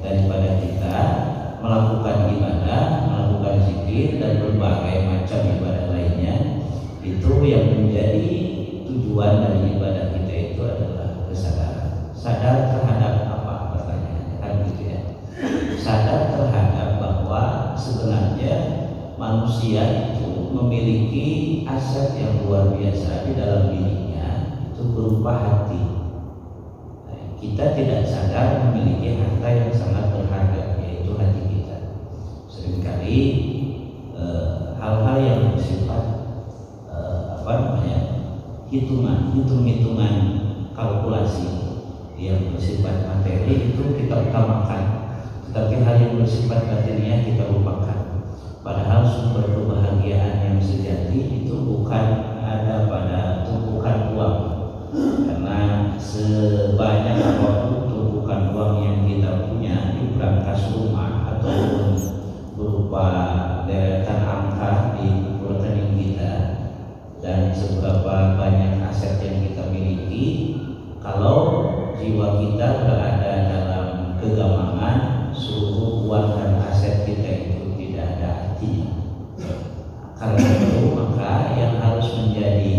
daripada kita melakukan ibadah, melakukan zikir dan berbagai macam ibadah lainnya. Itu yang menjadi tujuan dari ibadah kita itu adalah kesadaran. Sadar terhadap apa pertanyaannya, kan gitu ya. Sadar terhadap bahwa sebenarnya manusia itu memiliki aset yang luar biasa di dalam dirinya, itu berupa hati. Kita tidak sadar memiliki harta yang sangat berharga, yaitu hati kita. Seringkali hal-hal yang bersifat hitung-hitungan kalkulasi yang bersifat materi itu kita utamakan, tetapi hal yang bersifat batinnya kita lupakan. Padahal sumber kebahagiaan yang sejati itu bukan ada pada tumpukan uang, karena sebanyak apapun tumpukan uang yang kita punya di brankas rumah ataupun berupa deretan angka di rekening kita, dan seberapa banyak aset yang kita miliki, kalau jiwa kita berada dalam kegamangan, seluruh uang dan aset kita itu tidak ada artinya. Karena itu maka yang harus menjadi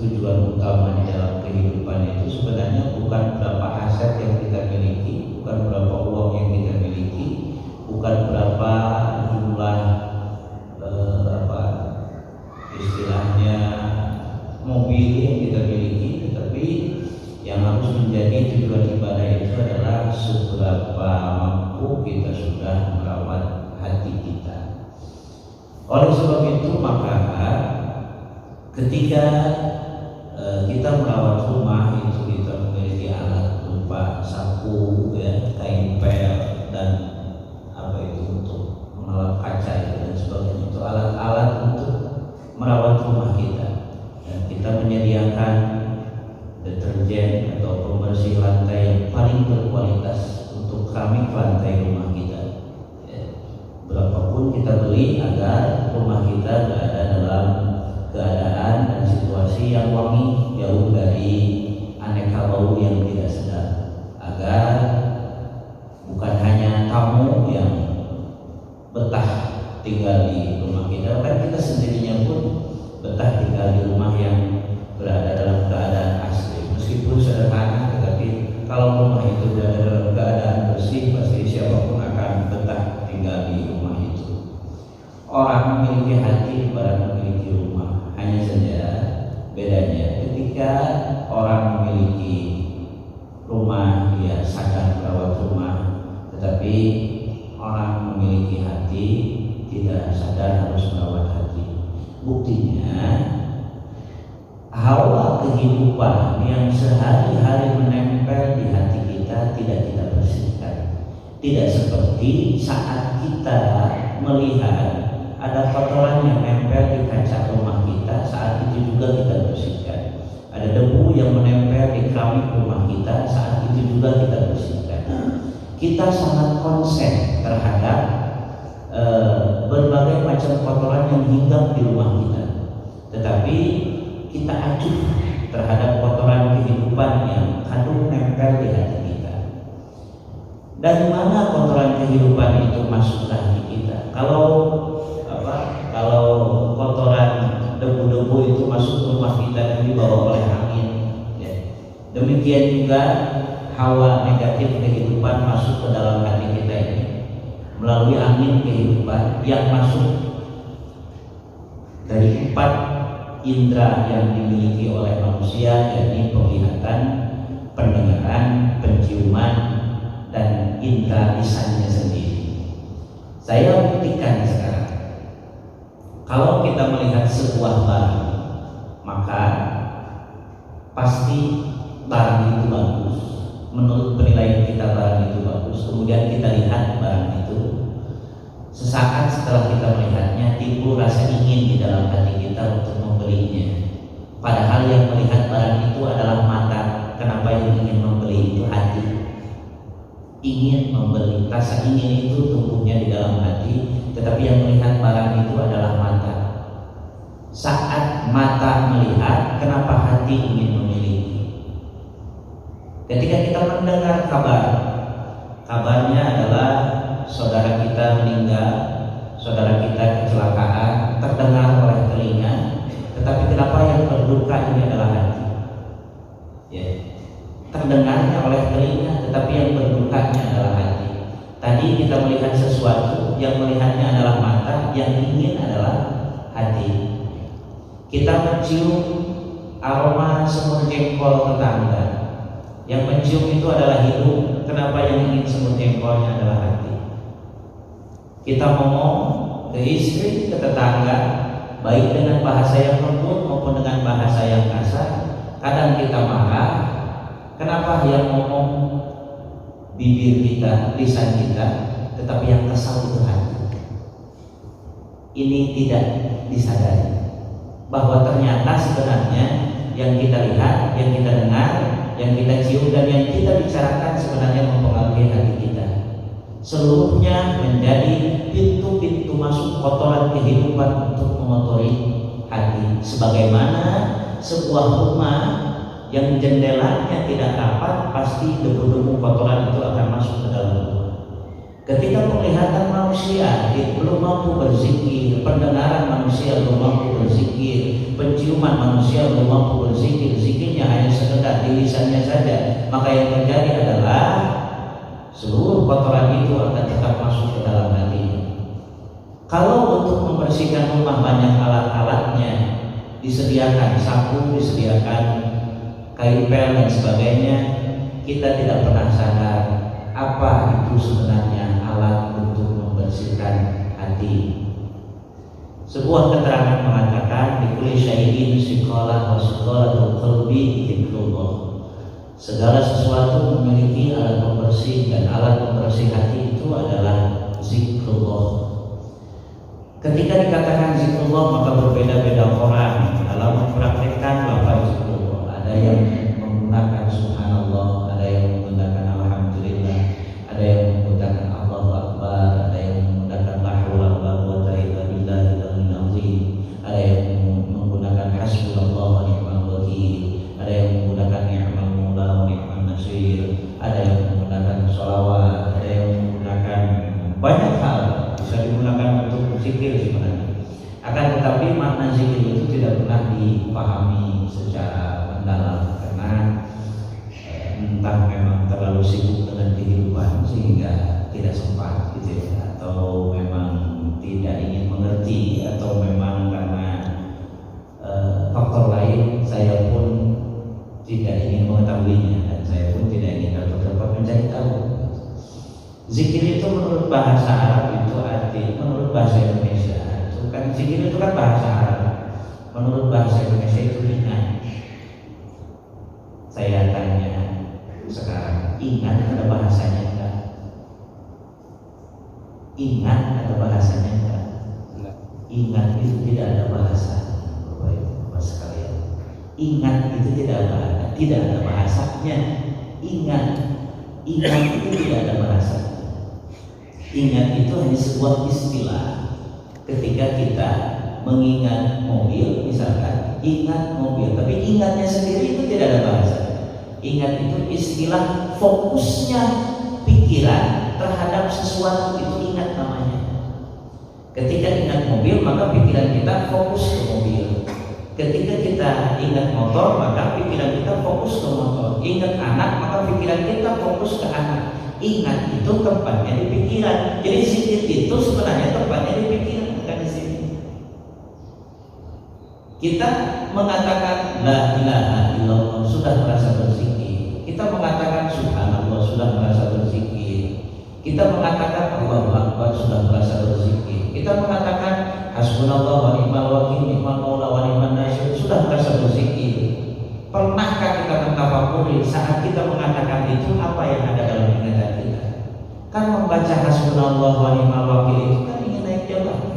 tujuan utama di dalam kehidupan itu sebenarnya bukan berapa aset yang kita miliki, bukan berapa uang yang kita miliki, bukan berapa jumlah istilahnya mobil yang kita miliki, tetapi yang harus menjadi tujuan ibadah itu adalah seberapa mampu kita sudah merawat hati kita. Oleh sebab itu maka ketika kita merawat rumah itu kita memiliki alat berupa sapu, ya, kain pel dan untuk mengelap kaca itu dan sebagainya. Itu alat-alat untuk merawat rumah kita, dan kita menyediakan deterjen atau pembersih lantai yang paling berkualitas untuk keramik lantai rumah kita. Berapapun kita beli agar rumah kita berada dalam keadaan dan situasi yang wangi, jauh dari aneka bau yang tidak sedap, agar bukan hanya tamu yang betah tinggal di rumah kita, kan kita sendirinya pun betah tinggal di rumah yang berada dalam keadaan asli, meskipun sederhana, tetapi kalau rumah itu berada dalam keadaan bersih, pasti siapapun akan betah tinggal di rumah itu. Orang memiliki hati, orang memiliki rumah, hanya saja bedanya ketika orang memiliki rumah dia sadar merawat rumah, tetapi orang memiliki hati tidak sadar harus merawat hati. Buktinya hawa kehidupan yang sehari-hari menempel di hati kita tidak kita bersihkan. Tidak seperti saat kita melihat ada kotoran yang nempel di kaca rumah kita, saat itu juga kita bersihkan. Ada debu yang menempel di keramik rumah kita, saat itu juga kita bersihkan. Kita sangat konsen terhadap berbagai macam kotoran yang hinggap di rumah kita, tetapi kita acuh terhadap kotoran kehidupan yang kadung nempel di hati kita. Dari mana kotoran kehidupan itu masuk ke hati kita? Kalau kotoran debu-debu itu masuk ke rumah kita dan dibawa oleh angin, ya. Demikian juga hawa negatif kehidupan masuk ke dalam hati kita ini melalui angin kehidupan yang masuk dari 4 indera yang dimiliki oleh manusia, yakni penglihatan, pendengaran, penciuman, dan indera lisannya sendiri. Saya buktikan sekarang, kalau kita melihat sebuah barang, maka pasti barang itu bagus. Menurut penilaian kita barang itu bagus, kemudian kita lihat barang itu, sesaat setelah kita melihatnya timbul rasa ingin di dalam hati kita untuk membelinya. Padahal yang melihat barang itu adalah mata. Kenapa yang ingin membeli itu hati? Ingin membeli, rasa ingin itu tumbuhnya di dalam hati, tetapi yang melihat barang itu adalah mata. Saat mata melihat, kenapa hati ingin memiliki? Ketika kita mendengar kabar Kabarnya adalah saudara kita meninggal, saudara kita kecelakaan, terdengar oleh telinga, tetapi kenapa yang berduka ini adalah hati? Ya, terdengarnya oleh telinga, tetapi yang berdukanya adalah hati. Tadi kita melihat sesuatu, yang melihatnya adalah mata, yang ingin adalah hati. Kita mencium aroma semur jengkol tetangga, yang mencium itu adalah hidung. Kenapa yang ingin semur jengkolnya adalah hati? Kita ngomong ke istri, ke tetangga, baik dengan bahasa yang lembut maupun dengan bahasa yang kasar. Kadang kita marah. Kenapa yang ngomong bibir kita, lisan kita, tetapi yang kesal itu hati? Ini tidak disadari bahwa ternyata sebenarnya yang kita lihat, yang kita dengar, yang kita cium, dan yang kita bicarakan sebenarnya mempengaruhi hati kita. Seluruhnya menjadi pintu-pintu masuk kotoran kehidupan untuk mengotori hati. Sebagaimana sebuah rumah yang jendelanya tidak rapat, pasti debu-debu kotoran itu akan masuk ke dalam rumah. Ketika penglihatan manusia belum mampu berzikir, pendengaran manusia belum mampu berzikir, penciuman manusia belum mampu berzikir, zikirnya hanya sekedar di lisannya saja, maka yang terjadi adalah seluruh kotoran itu akan tetap masuk ke dalam hati. Kalau untuk membersihkan rumah banyak alat-alatnya, disediakan sapu, disediakan kain pel dan sebagainya, kita tidak pernah sadar apa itu sebenarnya alat untuk membersihkan hati. Sebuah keterangan mengatakan di kulli syai'in siqalah wa siqalatul qalbi dzikrullah. Segala sesuatu memiliki alat pembersih, dan alat pembersih hati itu adalah zikrullah. Ketika dikatakan zikrullah, maka berbeda-beda orang dalam mempraktikkan lafaz zikrullah. Ada yang menggunakan subhanallah, ada yang menggunakan alhamdulillah, ada yang menggunakan Allahu Akbar, ada yang menggunakan la haula wala quwwata illa billahil azim, ada yang menggunakan hasbunallahu wa ni'mal wakil, ada yang menggunakan ni'mal maula wa ni'man nasir, ada yang menggunakan sholawat, ada yang menggunakan banyak hal bisa digunakan untuk zikir sebenarnya. Akan tetapi makna zikir itu tidak pernah dipahami secara mendalam karena entah memang terlalu sibuk dengan kehidupan sehingga tidak sempat gitu ya, atau memang tidak ingin mengerti, atau memang karena faktor lain. Saya pun tidak ingin mengetahuinya, dan saya pun tidak ingin dapat mencari tahu. Zikir itu menurut bahasa Arab itu menurut bahasa Indonesia itu kan, zikir itu kan bahasa Arab, menurut bahasa Indonesia itu ingat. Saya tanya sekarang, ingat ada bahasanya enggak? Ingat ada bahasanya enggak? Ingat itu tidak ada bahasa. Bapak sekalian, ingat itu tidak ada bahasanya. Ingat itu tidak ada bahasa. Ingat itu hanya sebuah istilah. Ketika kita mengingat mobil, misalkan ingat mobil, tapi ingatnya sendiri itu tidak ada bahasa. Ingat itu istilah fokusnya pikiran terhadap sesuatu, itu ingat namanya. Ketika ingat mobil, maka pikiran kita fokus ke mobil. Ketika kita ingat motor, maka pikiran kita fokus ke motor. Ingat anak, maka pikiran kita fokus ke anak. Ingat itu tempatnya di pikiran. Jadi zikir itu sebenarnya tempatnya di pikiran, bukan di sini. Kita mengatakan la ilaha illallah sudah merasa berzikir. Kita mengatakan subhanallah sudah merasa berzikir. Kita mengatakan Allahu Akbar sudah merasa berzikir. Kita mengatakan hasbunallah wa ni'mal wakil, ni'mal maula wa ni'man nasir sudah merasa berzikir. Pernahkah kita mentafakuri saat kita mengatakan itu apa yang ada dalam ingatan kita? Kan membaca hasbunallah wa ni'mal wakil itu kan ingin naik jabatan.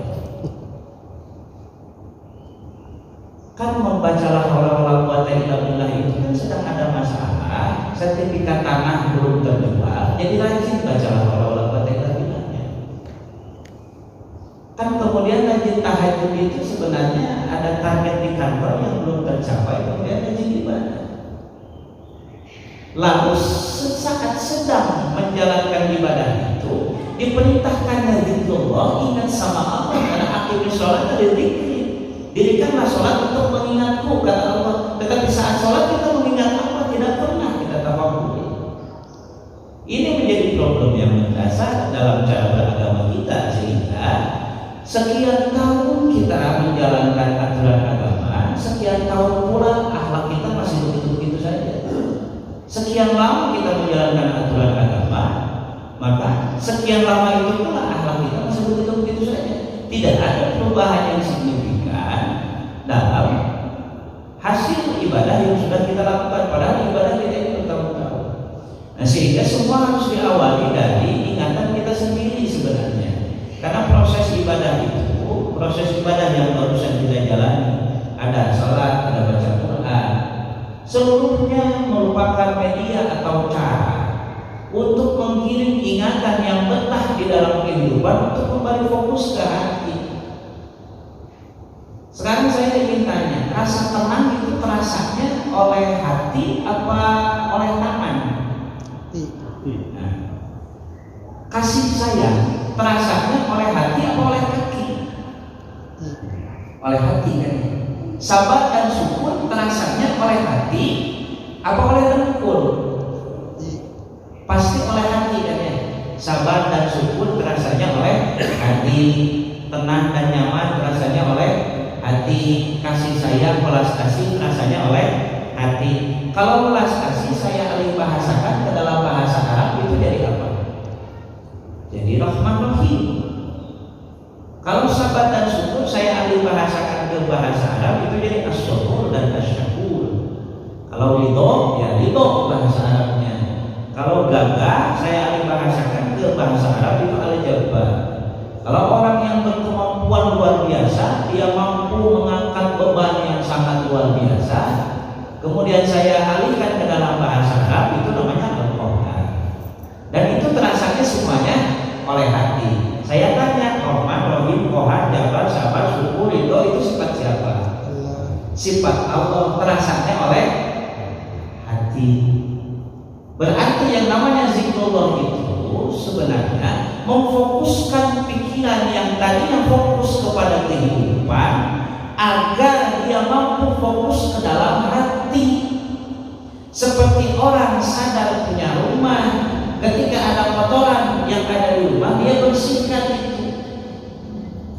Kan membaca la haula wala quwwata illa billah itu kan sedang ada masalah, sertifikat tanah belum terjual, jadi rajin baca la haula wala quwwata illa billahnya. Kan kemudian rajin tahajud itu sebenarnya ada target di kantor yang belum tercapai, kemudian rajin ibadah. Lalu saat sedang menjalankan ibadah itu diperintahkan zikrullah, ingat sama Allah, karena akhirnya sholat dari zikir. Dirikanlah sholat untuk mengingatku, kata Allah. Tetapi saat sholat kita mengingat Allah tidak pernah kita tafakkur. Ini menjadi problem yang mendasar dalam cara beragama kita, sehingga sekian tahun kita menjalankan aturan agama, sekian tahun pula akhlak kita masih begitu-begitu saja. Sekian lama kita menjalankan aturan agama, maka sekian lama itu pula akhlak kita masih begitu-begitu saja. Tidak ada perubahan yang signifikan dalam hasil ibadah yang sudah kita lakukan, padahal ibadah kita itu bertahun-tahun. Nah, sehingga semua harus diawali dari ingatan kita sendiri sebenarnya. Karena proses ibadah itu, proses ibadah yang barusan kita jalani, ada salat, ada baca Quran, seluruhnya merupakan media atau cara untuk menggiring ingatan yang betah di dalam kehidupan untuk kembali fokus ke hati. Sekarang saya ingin tanya, rasa tenang itu terasanya oleh hati apa oleh tangan? Nah, kasih sayang terasanya oleh hati apa oleh kaki? Oleh hati kan? Sabar dan syukur terasanya oleh hati apa oleh dengkul? Pasti oleh hati kan ya? Sabar dan syukur terasanya oleh hati, tenang dan nyaman terasanya oleh hati, kasih sayang, belas kasih rasanya oleh hati. Kalau belas kasih saya alih bahasakan ke dalam bahasa Arab itu jadi apa? Jadi Rahman Rahim. Kalau sabar dan syukur saya alih bahasakan ke bahasa Arab itu jadi as-syukur dan asy-syakur. Kalau ridho ya ridho bahasa Arabnya. Kalau gagah saya alih bahasakan ke bahasa Arab itu al-jabbar. Kalau orang yang berkemampuan luar biasa, dia mampu mengangkat beban yang sangat luar biasa, kemudian saya alihkan ke dalam bahasa Arab, itu namanya al-qahar. Dan itu terasanya semuanya oleh hati. Saya tanya, Rahman, Rahim, Qahar, Jabbar, Sabar, Syukur, Ridho, itu sifat siapa? Sifat Allah, terasanya oleh hati. Berarti yang namanya zikrullah itu sebenarnya memfokuskan pikiran yang tadinya fokus kepada kehidupan agar dia mampu fokus ke dalam hati. Seperti orang sadar punya rumah, ketika ada kotoran yang ada di rumah dia bersihkan itu.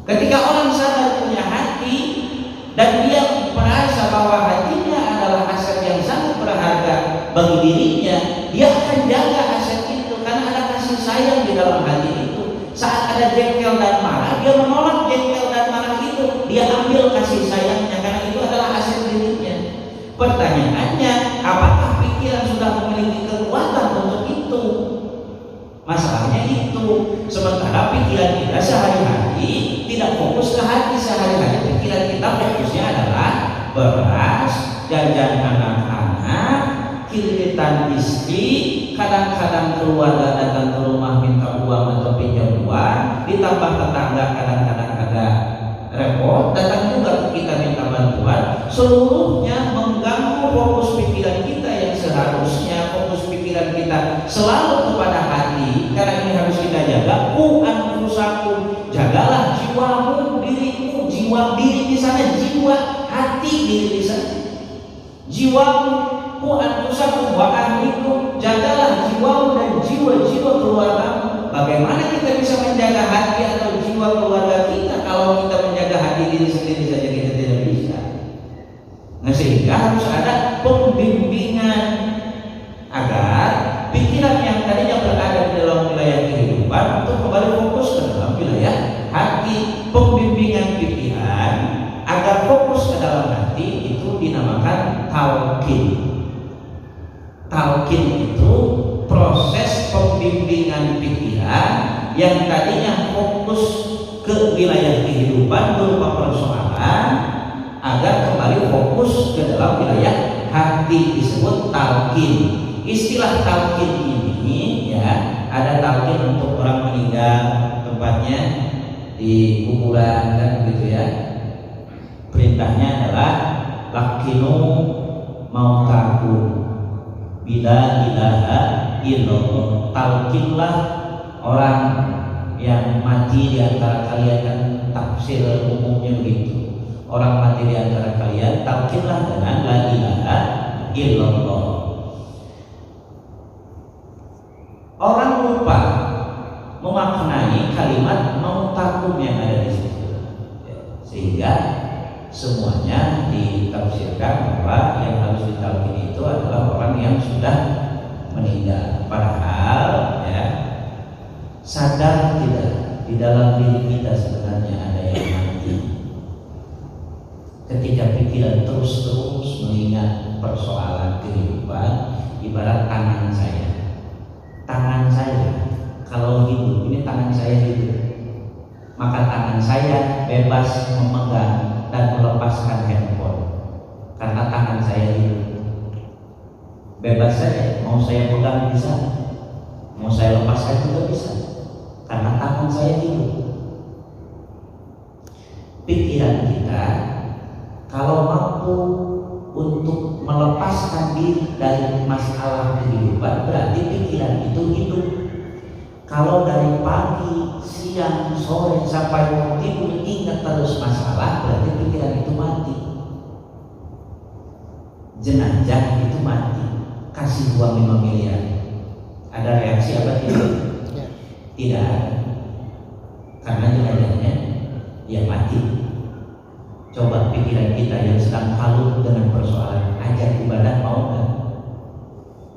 Ketika orang sadar punya hati dan dia merasa bahwa hatinya adalah aset yang sangat berharga bagi dirinya, dia akan jaga aset itu karena ada kasih sayang di dalam hati itu. Saat ada jengkel dan marah, dia menolak jengkel dan marah itu, dia ambil kasih sayangnya karena itu adalah aset dirinya. Pertanyaannya, apakah pikiran sudah memiliki kekuatan untuk itu? Masalahnya itu. Sementara pikiran kita sehari-hari tidak fokus ke hati, sehari-hari pikiran kita fokusnya adalah beras, jajan anak-anak, kiritan istri, kadang-kadang keluarga datang ke rumah minta uang atau pinjam uang, ditambah tetangga kadang-kadang agak repot, datang juga ke kita minta bantuan. Seluruhnya mengganggu fokus pikiran kita yang seharusnya fokus pikiran kita selalu kepada hati. Karena ini harus kita jaga. Anfusakum, jagalah jiwamu, dirimu, jiwa diri di sana, jiwa hati diri di sana. Jiwamu, anfusakum wa ahlikum, jagalah jiwamu dan jiwa-jiwa keluargamu. Bagaimana kita bisa menjaga hati atau jiwa keluarga kita kalau kita menjaga hati diri sendiri saja kita tidak bisa? Nah, sehingga harus ada pembimbingan agar pikiran yang tadinya berada di dalam wilayah kehidupan untuk kembali fokus ke dalam wilayah hati. Pembimbingan pikiran agar fokus ke dalam hati itu dinamakan talqin. Talqin itu proses pembimbingan pikiran yang tadinya fokus ke wilayah kehidupan berupa persoalan agar kembali fokus ke dalam wilayah hati, disebut talqin. Istilah talqin ini ya, ada talqin untuk orang meninggal, tempatnya di kuburan kan begitu ya. Perintahnya adalah lakinu mautakum bila ilaha illallah. Talqinlah orang yang mati di antara kalian, kan tafsir umumnya begitu. Orang mati di antara kalian, talqinlah dengan la ilaha illallah. Orang lupa memaknai kalimat mautakum yang ada di situ, sehingga semuanya ditafsirkan bahwa yang harus ditalqin itu adalah orang yang sudah meninggal. Padahal ya, sadar tidak di dalam diri kita sebenarnya ada yang mati. Ketika pikiran terus mengingat persoalan kehidupan, ibarat tangan saya kalau hidup, ini tangan saya hidup, maka tangan saya bebas memegang dan melepaskan handphone karena tangan saya hidup. Bebas saja, mau saya pegang bisa, mau saya lepaskan juga bisa, karena tangan saya hidup. Pikiran kita kalau mampu untuk melepaskan diri dari masalah kehidupan, berarti pikiran itu hidup. Kalau dari pagi, siang, sore sampai mau tidur ingat terus masalah, berarti pikiran itu mati. Jenazah itu mati. Kasih uang 5 miliar, ada reaksi apa tidak? Tidak ada, karena jenazahnya ya mati. Coba pikiran kita yang sedang kalut dengan persoalan ajak ibadah, mau nggak?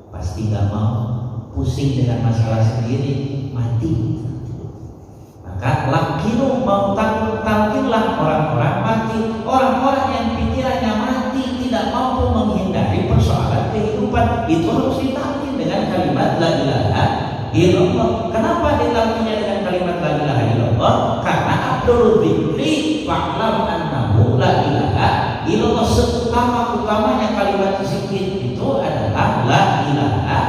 Pasti nggak mau. Pusing dengan masalah sendiri, mati. Maka lakinu mau talqinlah orang-orang mati, orang-orang yang pikirannya mati, tidak mampu menghindari persoalan kehidupan, itu harus ditalqin dengan kalimat la ilaha illallah. Kenapa ditalqinnya dengan kalimat la ilaha illallah? Karena Abdul Dzikri fa'lam annahu la ilaha illallah. Seutama-utamanya kalimat zikir itu adalah la ilaha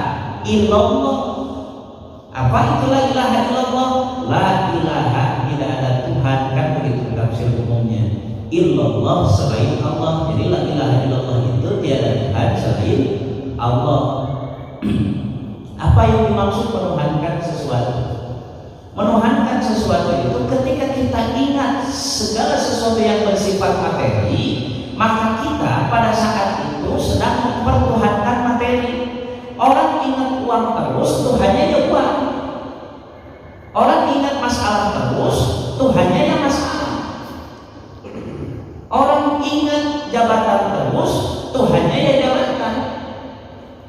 illallah. Apa itu la ilaha illallah? La ilaha, tidak ada Tuhan, kan begitu tafsir umumnya. Illallah, selain Allah. Jadi la ilaha illallah itu tiada Tuhan selain Allah. Apa yang dimaksud menuhankan sesuatu? Menuhankan sesuatu itu ketika kita ingat segala sesuatu yang bersifat materi, maka kita pada saat itu sedang mempertuhankan materi. Orang ingat uang terus, Tuhannya ya uang. Orang ingat masalah terus, Tuhannya ya masalah. Orang ingat jabatan terus, Tuhannya ya jabatan.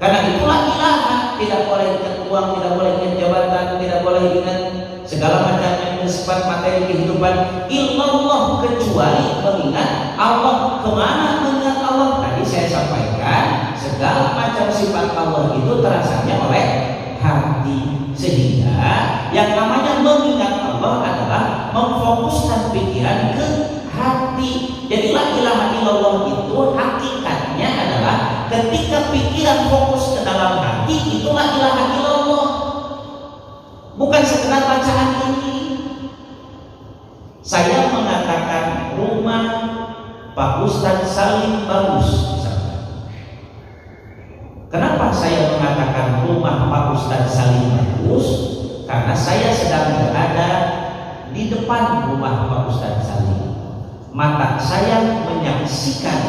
Karena itulah ilaha, tidak boleh ingat uang, tidak boleh ingat jabatan, tidak boleh ingat segala macam yang bersifat materi kehidupan. Illallah, kecuali mengingat Allah. Kemana mengingat Allah? Tadi saya sampaikan, segala macam sifat Allah itu terasanya oleh hati. Sehingga yang namanya mengingat Allah adalah memfokuskan pikiran ke hati. Jadi la ilaha illallah itu hakikatnya adalah ketika pikiran fokus ke dalam hati, itulah ilaha illallah. Bukan sekedar bacaan ini. Saya mengatakan rumah Pak Ustadz Salim bagus misalnya. Kenapa saya mengatakan rumah Pak Ustadz Salim bagus? Karena saya sedang berada di depan rumah Pak Ustadz Salim. Mata saya menyaksikan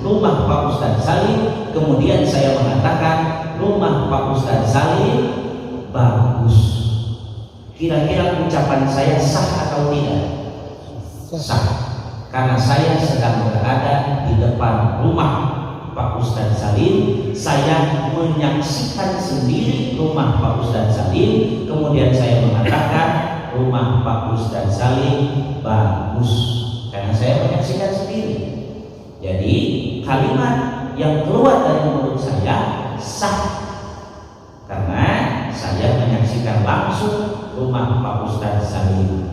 rumah Pak Ustadz Salim, kemudian saya mengatakan rumah Pak Ustadz Salim bagus. Kira-kira ucapan saya sah atau tidak? Sah. Karena saya sedang berada di depan rumah Pak Ustadz Salim, saya menyaksikan sendiri rumah Pak Ustadz Salim, kemudian saya mengatakan rumah Pak Ustadz Salim bagus, karena saya menyaksikan sendiri. Jadi kalimat yang keluar dari mulut saya sah, karena saya menyaksikan langsung rumah Pak Ustadz Salim.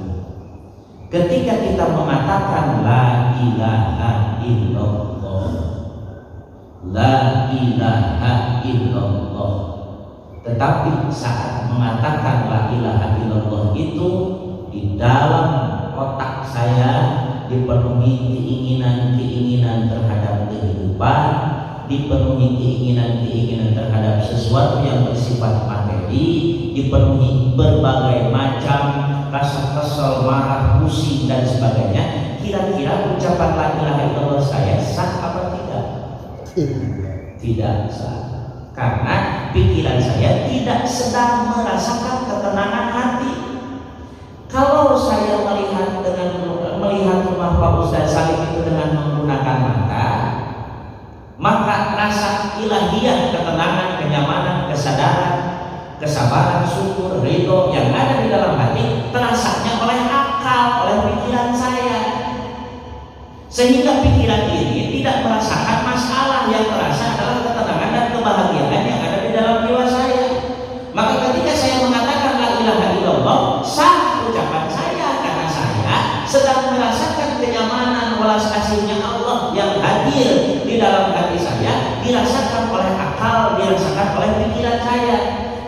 Ketika kita mengatakan la ilaha illallah, la ilaha illallah, tetapi saat mengatakan la ilaha illallah itu di dalam otak saya dipenuhi keinginan-keinginan terhadap kehidupan, dipenuhi keinginan-keinginan terhadap sesuatu yang bersifat materi, hati dipenuhi berbagai macam rasa kesel, marah, pusing dan sebagainya, kira-kira ucapan la ilaha illallah saya sah apa tidak? Tidak sah. Karena pikiran saya tidak sedang merasakan ketenangan hati. Kalau saya melihat rumah Pak Ustadz Salim itu dengan menggunakan mata, maka rasa ilahiyah, ketenangan, kenyamanan, kesadaran, kesabaran, syukur, ridho yang ada di dalam hati terasanya oleh akal, oleh pikiran saya. Sehingga pikiran ini tidak merasakan masalah, yang terasa adalah ketenangan dan kebahagiaan yang ada di dalam jiwa saya. Maka ketika saya mengatakan la ilaha illallah, sah ucapan saya karena saya sedang merasakan kenyamanan welas kasihnya Allah yang hadir di dalam hati saya, dirasakan oleh akal, dirasakan oleh pikiran saya.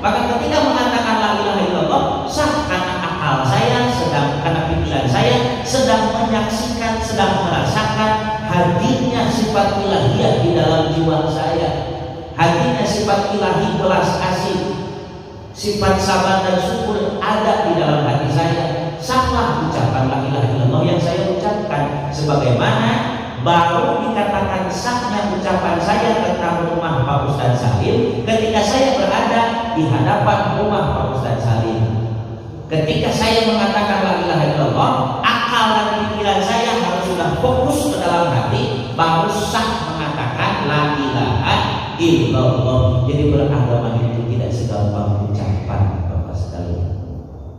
Maka ketika mengatakan la ilaha illallah, sah karena akal saya sedang, karena pikiran saya sedang menyaksikan, sedang merasakan hadirnya sifat ilahiyah di dalam jiwa saya, hadirnya sifat ilahi belas kasih, sifat sabar dan syukur ada di dalam hati saya. Sahlah ucapan la ilaha illallah yang saya ucapkan, sebagaimana baru dikatakan sahnya ucapan saya tentang rumah Pak Ustadz Salim ketika saya berada di hadapan rumah Pak Ustadz Salim. Ketika saya mengatakan la ilaha illallah, akal dan pikiran saya harus sudah fokus ke dalam hati, baru sah mengatakan la ilaha illallah. Jadi beragama itu tidak segampang ucapan, Bapak sekalian.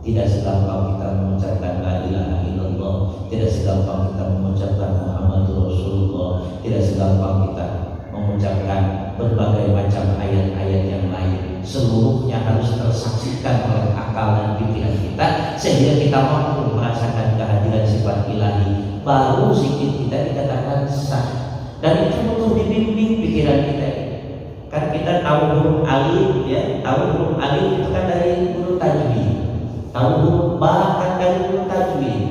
Tidak segampang kita mengucapkan la ilaha illallah, tidak segampang kita mengucapkan Muhammadur Rasulullah, tidak segampang kita mengucapkan berbagai macam ayat-ayat yang lain. Seluruhnya harus tersaksikan oleh akal dan pikiran kita sehingga kita mampu merasakan kehadiran sifat ilahi, baru zikir kita dikatakan sah. Dan itu butuh dibimbing pikiran kita. Kan kita tahu huruf alif, ya, tahu huruf alif itu kan dari huruf tajwid, tahu huruf ba kan dari huruf tajwid.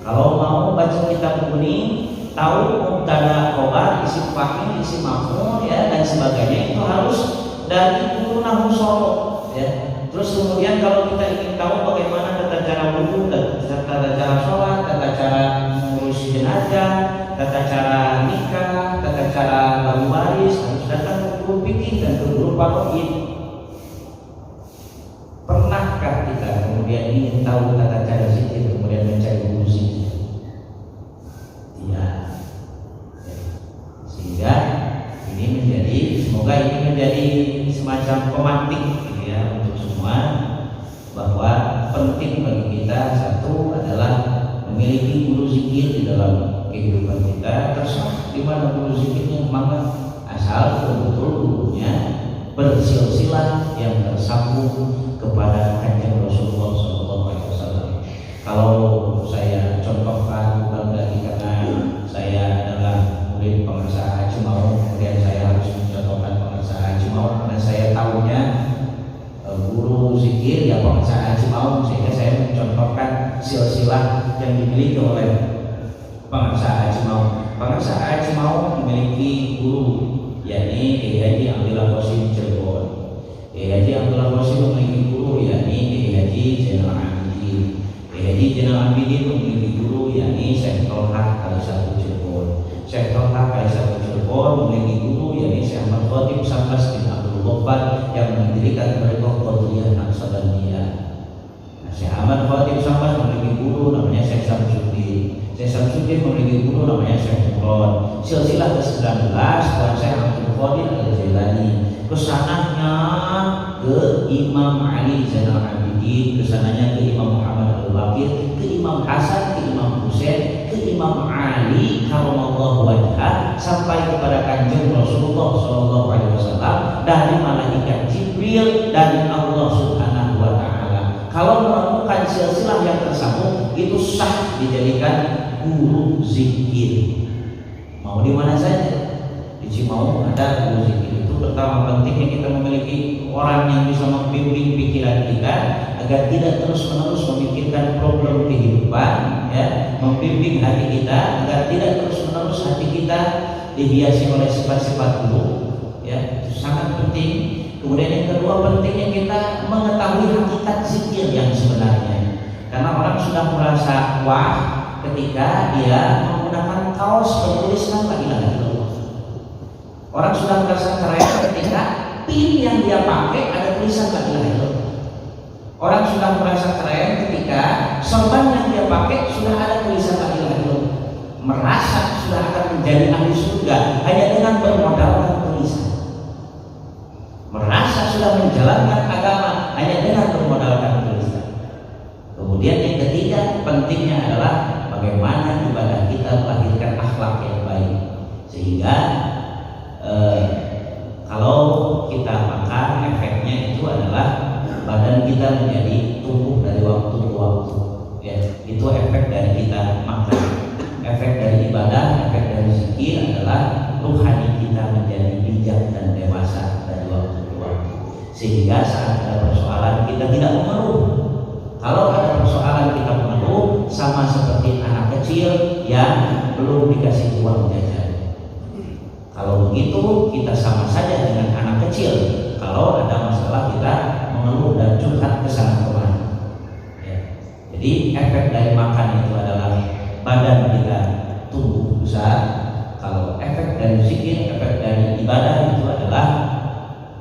Kalau mau baca kitab kuning, tahu mubtada khobar, isim fa'il, isim maf'ul, ya, dan sebagainya, itu harus dari guru nahwu sorof, ya. Terus kemudian kalau kita ingin tahu bagaimana tata cara wudu, tata cara sholat, tata cara mengurus jenazah, tata cara nikah, tata cara bagi waris, harus datang ke guru fikih dan ke guru faqih. Pernahkah kita kemudian ingin tahu tata cara zikir kemudian mencari guru zikir? Tidak. Sehingga ini menjadi, semoga ini menjadi semacam pemantik gitu ya untuk semua, bahwa penting bagi kita satu adalah memiliki guru zikir di dalam kehidupan kita. Terserah di mana guru zikirnya, maka asal betul-betul gurunya bersilsilah yang tersambung kepada kanjeng Rasulullah SAW. Kalau saya contohkan, bukan berarti karena saya adalah murid pengasaha Haji Maung kemudian saya harus mencontohkan pengasaha Haji Maung, karena saya tahunya guru zikir ya pengasaha Haji Maung, sehingga saya mencontohkan silsilah yang dimiliki oleh pengasaha Haji Maung. Pengasaha Haji Maung memiliki guru, yakni Kiai Haji Abdullah Qasim Cirebon. Kiai Haji Abdullah Qasim memiliki guru, yakni Kiai Haji Zainal Abidin. Kiai Haji Zainal Abidin memiliki guru, yakni Syekh Tolha Kalisatu Cirebon. Syekh Tolha Kalisatu Cirebon memiliki guru, yakni Syekh Ahmad Khatib Sambas bin Abdul Ghaffar yang mendirikan Tariqah Qadiriyah Naqsabandiyah. Syekh Ahmad Khatib Sambas memiliki guru namanya Syekh Samsuddin. Syekh Samsuddin memiliki guru namanya Syekh Murad. Silsilah ke-19 Tuan Syekh Abdul Qadir Al-Jailani. Kesananya ke Imam Ali Zainal Abidin, kesananya ke Imam Muhammad Al-Baqir, ke Imam Hasan, ke Imam Husain, ke Imam Ali karamallahu wajhah, sampai kepada kanjeng Rasulullah SAW dari malaikat Jibril dan Allah Subhanahu wa taala. Kalau menemukan silsilah yang tersambung, itu sah dijadikan guru zikir. Mau di mana saja, di Cimaung ada guru zikir. Itu pertama pentingnya kita memiliki orang yang bisa membimbing pikiran kita agar tidak terus-menerus memikirkan problem kehidupan, ya, membimbing hati kita agar tidak terus-menerus hati kita dihiasi oleh sifat-sifat buruk, ya. Itu sangat penting. Kemudian yang kedua, pentingnya kita mengetahui hakikat zikir yang sebenarnya. Karena orang sudah merasa wah ketika dia menggunakan kaos bertuliskan la ilaha illallah. Orang sudah merasa keren ketika pin yang dia pakai ada tulisan la ilaha illallah. Orang sudah merasa keren ketika sorban yang dia pakai sudah ada tulisan la ilaha illallah. Merasa sudah akan menjadi ahli surga hanya dengan bermodalkan tulisan. Merasa sudah menjalankan agama hanya dengan bermodalkan tulisan. Kemudian yang ketiga, pentingnya adalah bagaimana ibadah kita melahirkan akhlak yang baik. Sehingga kalau kita makan, efeknya itu adalah badan kita menjadi tumbuh dari waktu ke waktu. Ya, itu efek dari kita makan. Efek dari ibadah, efek dari zikir adalah ruhani kita menjadi bijak dan dewasa dari waktu ke waktu. Sehingga saat ada persoalan kita tidak mengeluh. Kalau ada persoalan kita mengeluh, sama seperti anak kecil yang belum dikasih uang jajan. Kalau begitu kita sama saja dengan anak kecil. Kalau ada masalah kita mengeluh dan curhat ke sana kemari. Ya. Jadi efek dari makan itu adalah badan kita tumbuh besar. Kalau efek dari zikir, efek dari ibadah itu adalah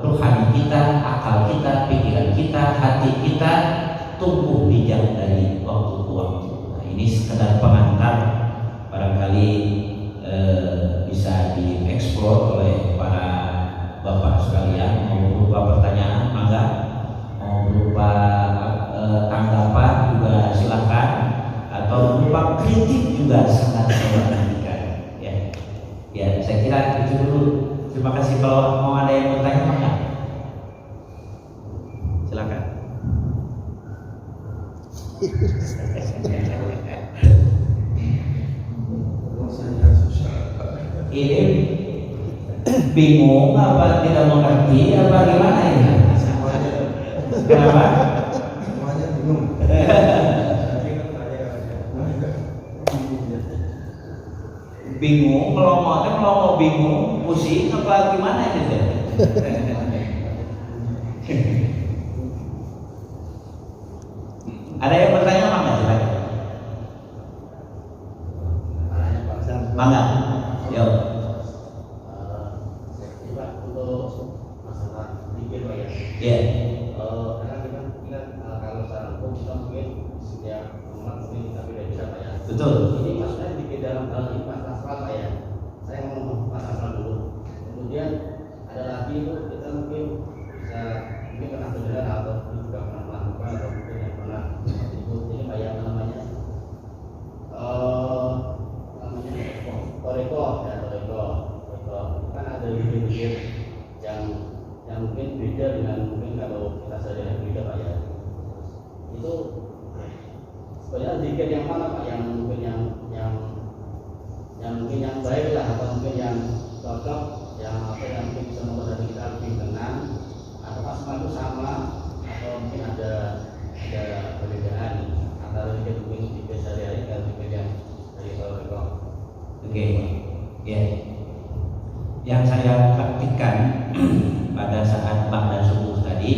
ruhani kita, akal kita, pikiran kita, hati kita tumbuh bijak dari waktu ke waktu. Nah, ini sekedar pengantar, barangkali bisa dieksplor oleh para bapak sekalian. Mau berupa pertanyaan, mangga. Mau berupa tanggapan juga silakan. Atau berupa kritik juga sangat saya nantikan. Ya, saya kira itu dulu. Terima kasih. Kalau mau ada yang bertanya, mangga. Silakan. Ini bingung apa tidak mengerti apa gimana ini? Kenapa? Semuanya bingung. Bingung, melongo bingung, pusing apa gimana ini? Ada yang bertanya mangga silakan. Mangga. Yo. Untuk masalah zikir Pak ya. Iya. Karena kita ingat kalau secara hukum kita mungkin setiap umat mungkin kita tidak bisa Pak ya. Betul. Ini maksudnya zikir dalam hal ini pasal Pak ya. Saya ngomong pasal dulu. Kemudian ada lagi itu kita mungkin bisa mungkin pernah dengar atau juga pernah melakukan atau mungkin yang pernah ikut ini Pak ya namanya Toreko ya Toreko kan ada zikir yang mungkin beda dengan mungkin kalau kita sadar beda Pak ya. Itu sebenarnya zikir yang mana Pak yang mungkin yang mungkin yang baik lah atau mungkin yang cocok yang apa yang mungkin bisa membuat kita lebih tenang atau semua itu sama atau mungkin ada perbedaan antara zikir mungkin zikir sehari-hari dan zikir yang dari Toreko. Oke, ya. Yang saya praktikkan pada saat ba'da subuh tadi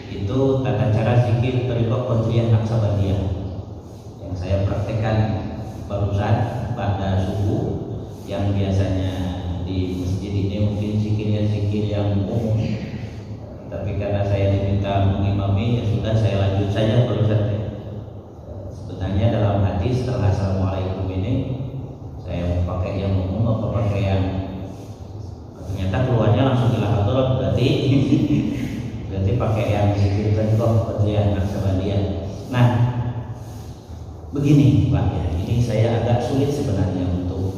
itu tata cara zikir Thariqah Qadiriyah Naqsabandiyah. Yang saya praktikkan barusan ba'da subuh, yang biasanya di masjid ini mungkin zikirnya zikir yang umum. Tapi karena saya diminta mengimami, ya sudah saya lanjut saja barusan. Sebenarnya dalam hati setelah Assalamualaikum ini saya mau pakai yang umum atau pakai yang ternyata keluarnya langsung ila hadrat, berarti pakai yang zikir Thariqah Qadiriyah Naqsabandiyah. Nah, begini Pak ya, ini saya agak sulit sebenarnya untuk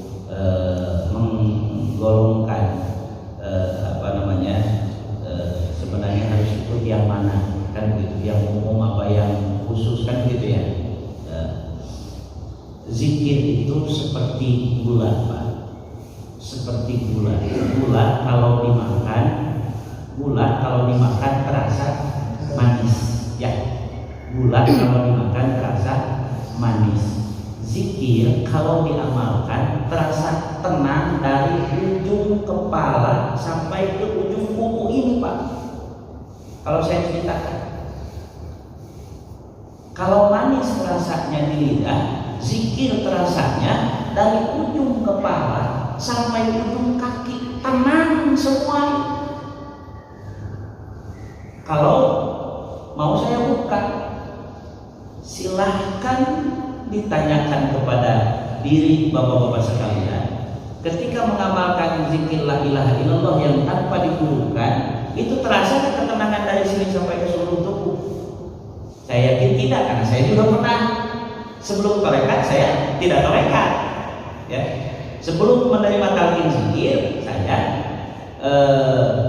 menggolongkan sebenarnya harus ikut yang mana kan gitu, yang umum apa yang khusus kan gitu ya. Zikir itu seperti gula Pak, seperti gula kalau dimakan terasa manis ya, gula kalau dimakan terasa manis. Zikir kalau diamalkan terasa tenang dari ujung kepala sampai ke ujung kuku ini Pak. Kalau saya ceritakan, kalau manis rasanya di lidah, zikir terasanya dari ujung kepala sampai ujung kaki, tenang semua. Kalau mau saya buka, silahkan ditanyakan kepada diri bapak-bapak sekalian. Ketika mengamalkan zikir la ilaha illallah yang tanpa digurukan, itu terasa ketenangan dari sini sampai ke seluruh tubuh. Saya yakin tidak, karena saya juga pernah sebelum tarekat saya tidak tarekat. Ya, sebelum menerima talqin zikir saya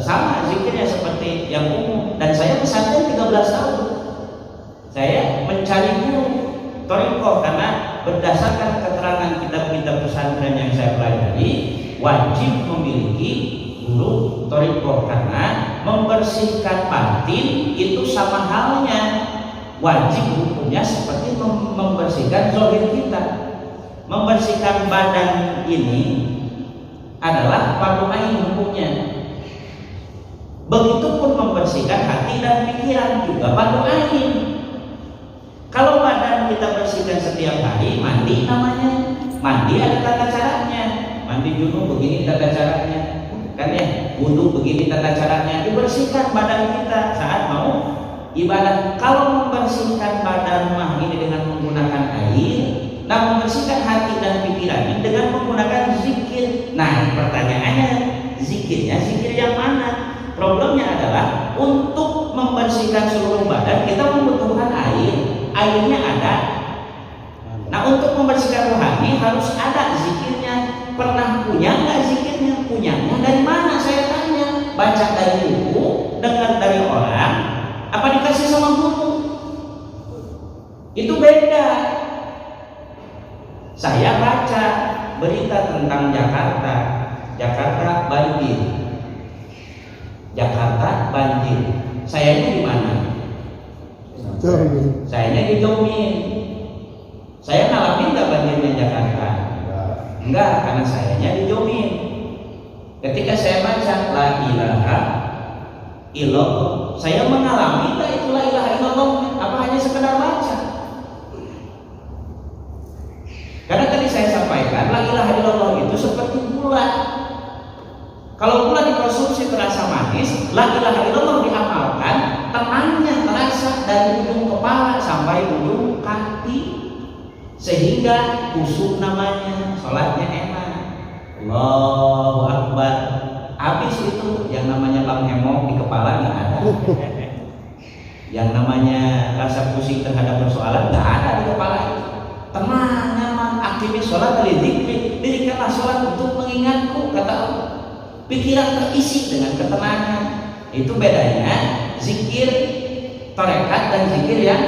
sama zikirnya seperti yang umum, dan saya pesantren 13 tahun. Saya mencari guru thariqah karena berdasarkan keterangan kitab-kitab pesantren yang saya pelajari, wajib memiliki guru thariqah karena membersihkan batin itu sama halnya wajib hukumnya seperti membersihkan zahir kita. Membersihkan badan ini adalah fardu ain hukumnya. Begitupun membersihkan hati dan pikiran juga fardu ain. Kalau badan kita bersihkan setiap hari, mandi namanya. Mandi ada tata caranya. Mandi junub begini tata caranya. Kan ya, wudu begini tata caranya. Dibersihkan badan kita saat mau ibadah. Kalau membersihkan badan mah ini dengan menggunakan air, nah membersihkan hati dan pikiran dengan menggunakan zikir. Nah, pertanyaannya, zikirnya zikir yang mana? Problemnya adalah untuk membersihkan seluruh badan kita membutuhkan air. Airnya ada. Nah, untuk membersihkan rohani harus ada zikirnya. Pernah punya nggak zikirnya? Punyanya dari mana? Saya tanya. Baca dari buku, dengar dari orang, apa dikasih sama guru? Itu beda. Saya baca berita tentang Jakarta. Jakarta banjir. Jakarta banjir. Sayanya di mana? Sayanya di Jomin. Saya ngalamin nggak banjirnya Jakarta? Enggak, karena sayanya di Jomin. Ketika saya baca la ilaha illallah, saya mengalami tak itu la ilaha illallah? Apa hanya sekedar baca? Karena tadi saya sampaikan la ilaha illallah itu seperti gula. Kalau gula dikonsumsi terasa manis, la ilaha illallah diamalkan, tenangnya terasa dari ujung kepala sampai ujung kaki, sehingga kusuk namanya, sholatnya enak. Allahu Akbar. Habis itu yang namanya bang hemok di kepala nggak ada. Yang namanya rasa pusing terhadap persoalan nggak ada di kepala itu. Tenang, nyaman, aktivis sholat dari zikir. Dirikanlah sholat untuk mengingatku, kata Allah. Pikiran terisi dengan ketenangan. Itu bedanya zikir tarekat dan zikir yang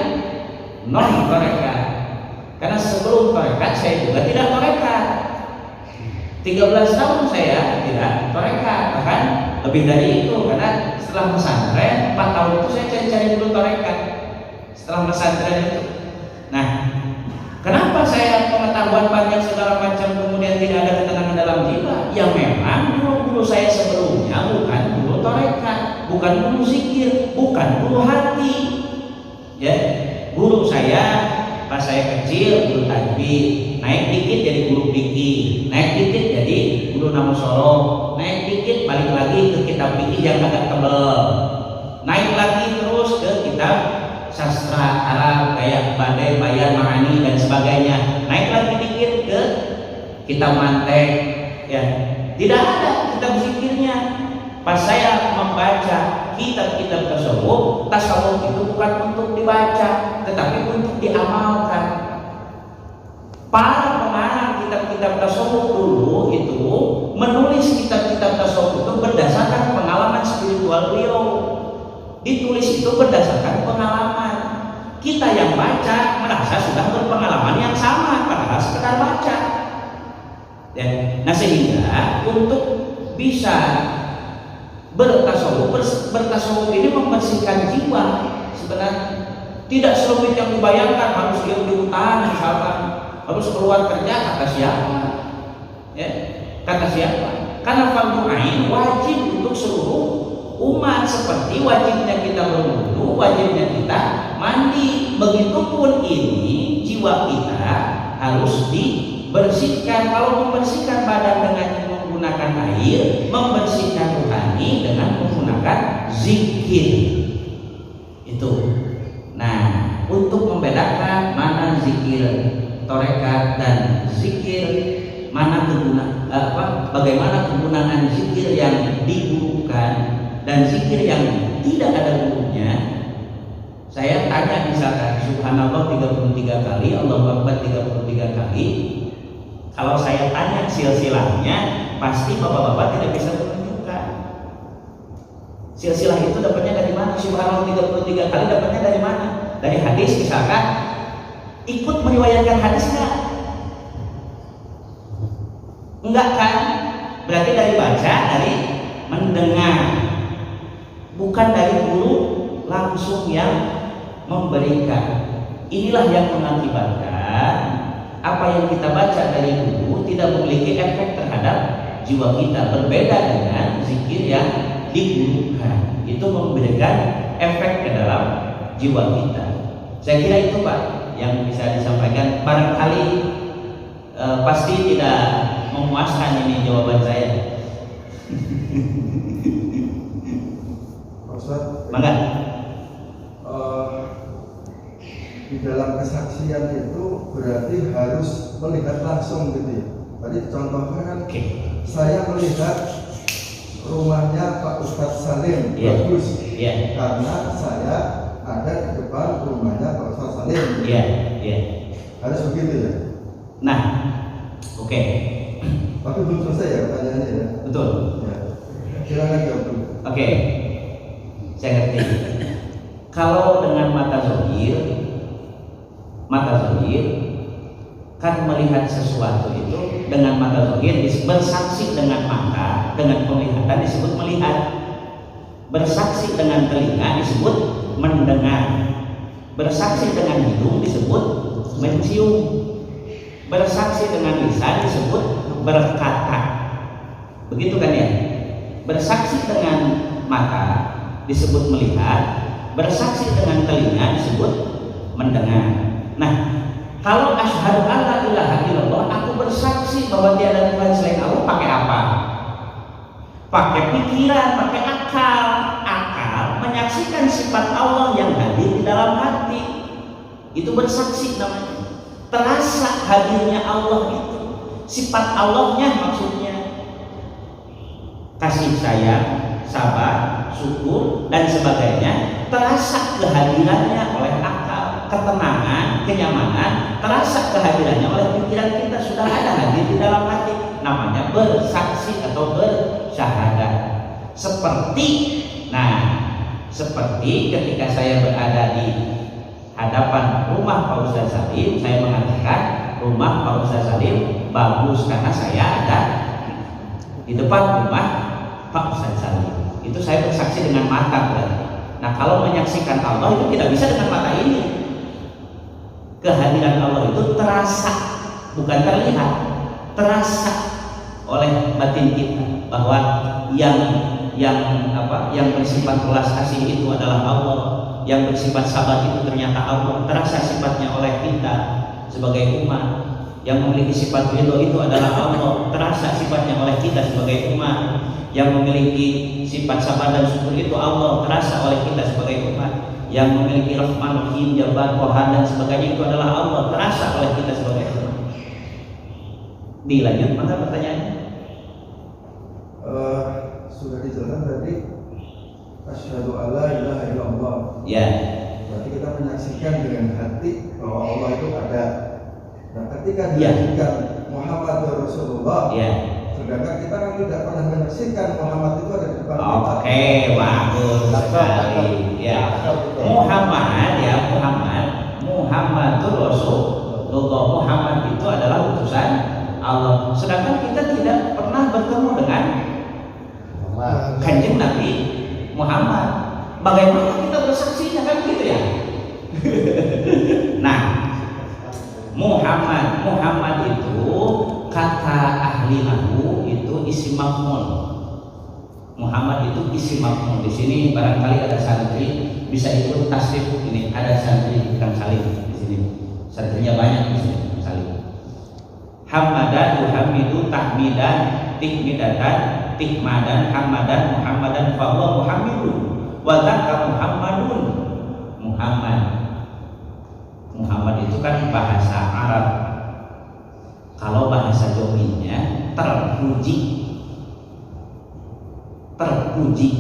non tarekat. Karena sebelum tarekat saya juga tidak tarekat. 13 tahun saya tidak tarekat, bahkan lebih dari itu, karena setelah pesantren 4 tahun itu saya cari-cari dulu tarekat. Setelah pesantren itu. Nah, kenapa saya pengetahuan banyak segala macam kemudian tidak ada ketenangan dalam jiwa? Ya memang guru saya sebelumnya bukan guru tarekat, bukan guru zikir, bukan guru hati. Ya, guru saya pas saya kecil guru tajwid, naik dikit jadi guru fikih, naik dikit jadi guru nahwu shoroh, naik dikit balik lagi ke kitab fikih yang agak tebal, naik lagi terus ke kitab sastra Arab kayak Badai, Bayan, Ma'ani dan sebagainya, naik lagi dikit ke kitab mantek. Ya, tidak ada kitab zikirnya. Pas saya membaca kitab-kitab tasawuf itu bukan untuk dibaca, tetapi untuk diamalkan. Para pengarang kitab-kitab tasawuf dulu itu menulis kitab-kitab tasawuf itu berdasarkan pengalaman spiritual beliau. Ditulis itu berdasarkan pengalaman. Kita yang baca merasa sudah berpengalaman yang sama, padahal sekedar baca. Ya. Nah, sehingga untuk bisa bertasawuf ini membersihkan jiwa sebenarnya. Tidak serumit yang dibayangkan, harus dia di hutan misalkan, harus keluar kerja, kata siapa? Ya, kata siapa? Karena fardu ain wajib untuk seluruh umat seperti wajibnya kita berwudu, wajibnya kita mandi. Begitupun ini jiwa kita harus dibersihkan. Kalau membersihkan badan dengan menggunakan air, membersihkan rohani dengan menggunakan zikir. Itu. Nah, untuk membedakan mana zikir torekat dan zikir, mana bagaimana kegunaan zikir yang digurukan dan zikir yang tidak ada gurunya. Saya tanya misalkan subhanallah 33 kali, Allahu Akbar 33 kali. Kalau saya tanya silsilahnya, pasti bapak-bapak tidak bisa menunjukkan. Silsilah itu dapatnya dari mana? Subhanallah 33 kali dapatnya dari mana? Dari hadis misalkan, ikut meriwayatkan hadis enggak kan? Berarti dari baca, dari mendengar, bukan dari guru langsung yang memberikan. Inilah yang mengakibatkan apa yang kita baca dari guru tidak memiliki efek terhadap jiwa kita. Berbeda dengan zikir yang digurukan, itu memberikan efek ke dalam jiwa kita. Saya kira itu Pak yang bisa disampaikan. Barangkali pasti tidak memuaskan ini jawaban saya. Ustaz, Mangga. Di dalam kesaksian itu berarti harus melihat langsung gitu ya. Tadi contohnya kan, saya melihat rumahnya Pak Ustadz Salim bagus, karena saya ada di depan rumahnya Pak Ustadz Salim. Harus begitu ya. Nah, oke. Tapi belum selesai ya pertanyaannya ya. Betul. Ya. Silakan jawab dulu. Oke, saya ngerti. Kalau dengan mata zahir kan melihat sesuatu itu dengan mata zahir, bersaksi dengan mata, dengan penglihatan disebut melihat. Bersaksi dengan telinga disebut mendengar. Bersaksi dengan hidung disebut mencium. Bersaksi dengan lisan disebut berkata. Begitu kan ya? Bersaksi dengan mata disebut melihat, bersaksi dengan telinga disebut mendengar. Nah, kalau asyhadu alla ilaha illallah, aku bersaksi bahwa tiada Tuhan selain Allah, pakai apa? Pakai pikiran, pakai akal. Akal menyaksikan sifat Allah yang hadir di dalam hati. Itu bersaksi namanya. Terasa hadirnya Allah itu, sifat Allahnya maksudnya. Kasih sayang, sabar, syukur dan sebagainya terasa kehadirannya oleh akal. Ketenangan, kenyamanan terasa kehadirannya oleh pikiran kita, sudah ada hadir di dalam hati. Namanya bersaksi atau bersyahadat. Seperti ketika saya berada di hadapan rumah Pak Ustadz Salim, saya mengatakan rumah Pak Ustadz Salim bagus karena saya ada di depan rumah Pak Ustadz Salim. Itu saya bersaksi dengan mata berarti. Nah, kalau menyaksikan Allah itu tidak bisa dengan mata ini. Kehadiran Allah itu terasa, bukan terlihat, terasa oleh batin kita bahwa yang bersifat welas kasih itu adalah Allah, yang bersifat sabar itu ternyata Allah, terasa sifatnya oleh kita sebagai umat. Yang memiliki sifat ridho itu adalah Allah, terasa sifatnya oleh kita sebagai umat. Yang memiliki sifat sabar dan syukur itu Allah, terasa oleh kita sebagai umat. Yang memiliki Rahman, Rahim, Jabar, Qahar dan sebagainya itu adalah Allah, terasa oleh kita sebagai umat. Dilanjut mana pertanyaannya? Sudah dijelaskan tadi asyhadu alla ilaha illallah. Ya. Berarti kita menyaksikan dengan hati bahwa Allah itu ada. Nah, ketika disaksikan Muhammad Rasulullah, sedangkan kita kan tidak pernah menyaksikan Muhammad itu ada di depan kita. Oke, bagus sekali. Ya. Muhammadur Rasulullah. Muhammad itu adalah utusan Allah. Sedangkan kita tidak pernah bertemu dengan Kanjeng Nabi Muhammad. Bagaimana kita bersaksinya kan gitu ya? Nah, Muhammad itu kata ahli nahwu itu isim maf'ul. Muhammad itu isim maf'ul. Di sini barangkali ada santri bisa ikut tasrif ini. Ada santri Kang Salim di sini. Santrinya banyak di sini Kang Salim. Hamadan yuhamidu tahmidan tihmidatan tihmadan hamadan muhammadan fahuwa muhammidun wa dzaka muhammadun. Muhammad itu kan bahasa Arab. Kalau bahasa Jawinya terpuji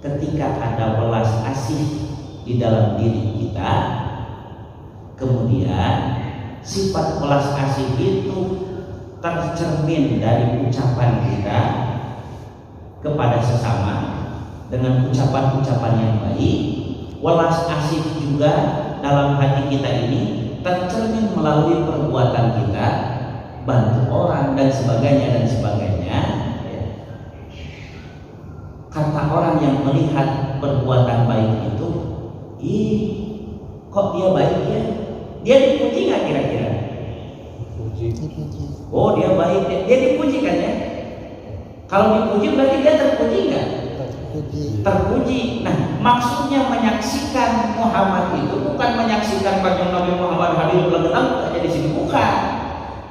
ketika ada welas asih di dalam diri kita, kemudian sifat welas asih itu tercermin dari ucapan kita kepada sesama dengan ucapan-ucapan yang baik. Welas asih juga dalam hati kita ini tercermin melalui perbuatan kita, bantu orang dan sebagainya. Kata orang yang melihat perbuatan baik itu, ih, kok dia baik ya? Dia dipuji nggak kira-kira? Oh, dia baik, dia dipuji kan ya? Kalau dipuji berarti dia terpuji nggak? Terpuji. Nah, maksudnya menyaksikan Muhammad itu bukan menyaksikan Kanjeng Nabi Muhammad hadir legenang aja di sini, bukan.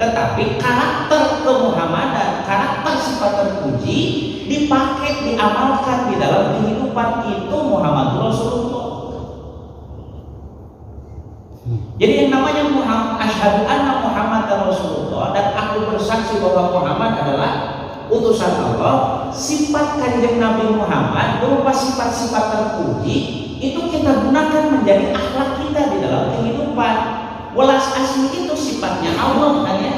Tetapi karakter kemuhammadan, karakter sifat terpuji dipakai, diamalkan di dalam kehidupan itu Muhammad Rasulullah. Jadi yang namanya Muhammad, asyhadu anna Muhammad Rasulullah, dan aku bersaksi bahwa Muhammad adalah utusan Allah. Sifat Kanjeng Nabi Muhammad berupa sifat-sifat terpuji itu kita gunakan menjadi akhlak kita di dalam kehidupan. Welas asih itu sifatnya Allah kan ya,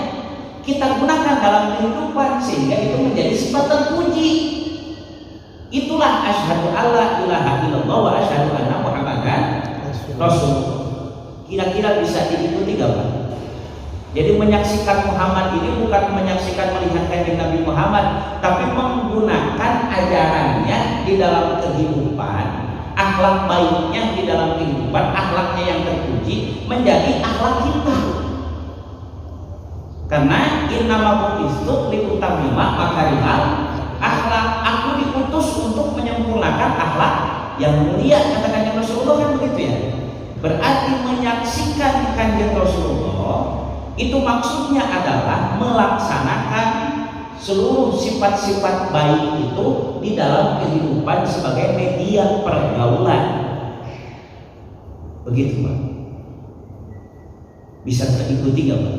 kita gunakan dalam kehidupan sehingga itu menjadi sifat terpuji. Itulah asyhadu alla ilaha illallah wa asyhadu anna Muhammadan Rasulullah. Kira-kira bisa diikuti gak Pak? Jadi menyaksikan Muhammad ini bukan menyaksikan melihat Kanjeng Nabi Muhammad, tapi menggunakan ajarannya di dalam kehidupan, akhlak baiknya di dalam kehidupan, akhlaknya yang terpuji menjadi akhlak kita. Karena innama bu'istu liutamima makarimal akhlak, aku diutus untuk menyempurnakan akhlak yang mulia, kata Kanjeng Rasulullah kan begitu ya. Berarti menyaksikan Kanjeng Rasulullah itu maksudnya adalah melaksanakan seluruh sifat-sifat baik itu di dalam kehidupan sebagai media pergaulan. Begitu Pak. Bisa terikuti nggak Pak?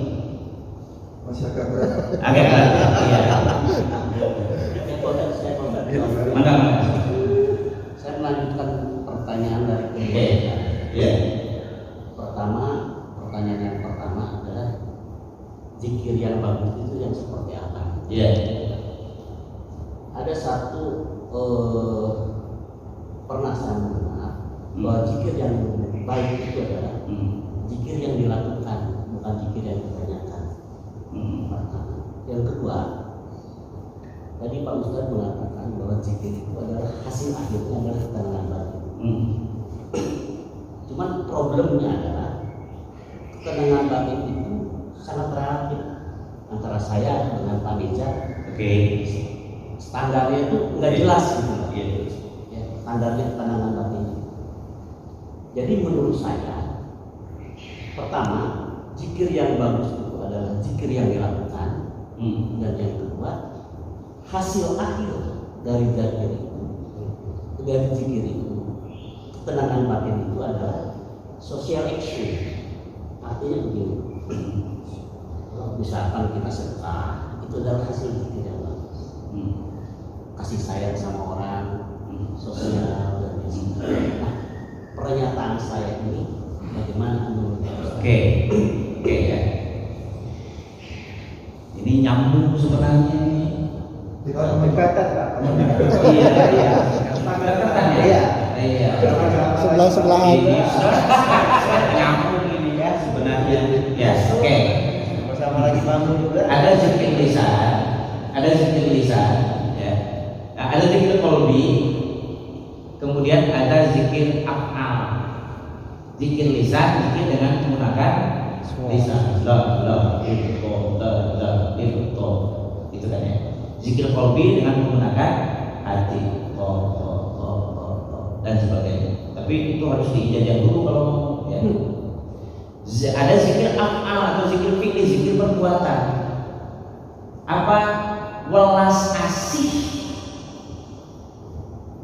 Masih agak berat. Agak berat. Iya. Mana? Saya melanjutkan pertanyaan dari kemudian. Iya. Pertama, pertanyaan yang pertama adalah zikir yang bagus itu yang seperti apa? Iya. Ada satu pernah saya mendengar bahwa zikir yang baik itu adalah zikir yang dilakukan, bukan zikir yang ditanyakan. Pertama. Yang kedua, tadi Pak Ustadz mengatakan bahwa zikir itu adalah hasil akhirnya adalah ketenangan batin. Cuman problemnya adalah ketenangan batin itu sangat relatif antara saya dengan Pak Meja. Oke. Standarnya itu nggak jelas gitu. Iya. Ya, standarnya ketenangan batin. Jadi menurut saya, pertama, zikir yang bagus itu adalah zikir yang dilakukan, dan yang kedua, hasil akhir dari zikir itu, dari zikir itu, ketenangan batin itu adalah social action. Artinya begini, misalkan kita sedekah, itu adalah hasil zikir yang bagus. Kasih sayang sama orang, sosial dan sebagainya. Nah, pernyataan saya ini bagaimana menurut Anda? Oke ya. Ini nyambung sebenarnya ini. Kita mendekatan Pak. Iya. Mendekatan ya. Iya. Sebelah Ini nyambung ini ya sebenarnya. Ya, oke. Bersama lagi pamung juga. Ada zikir lisan, ya. Nah, ada zikir qalbi, kemudian ada zikir af'al. Zikir lisan, zikir dengan menggunakan lisan. La itu kan ya. Zikir qalbi dengan menggunakan hati, dan sebagainya. Tapi itu harus diijajah dulu kalau ngomong, ya. Ada zikir af'al atau zikir fi'li, zikir perbuatan. Apa? Welas asih.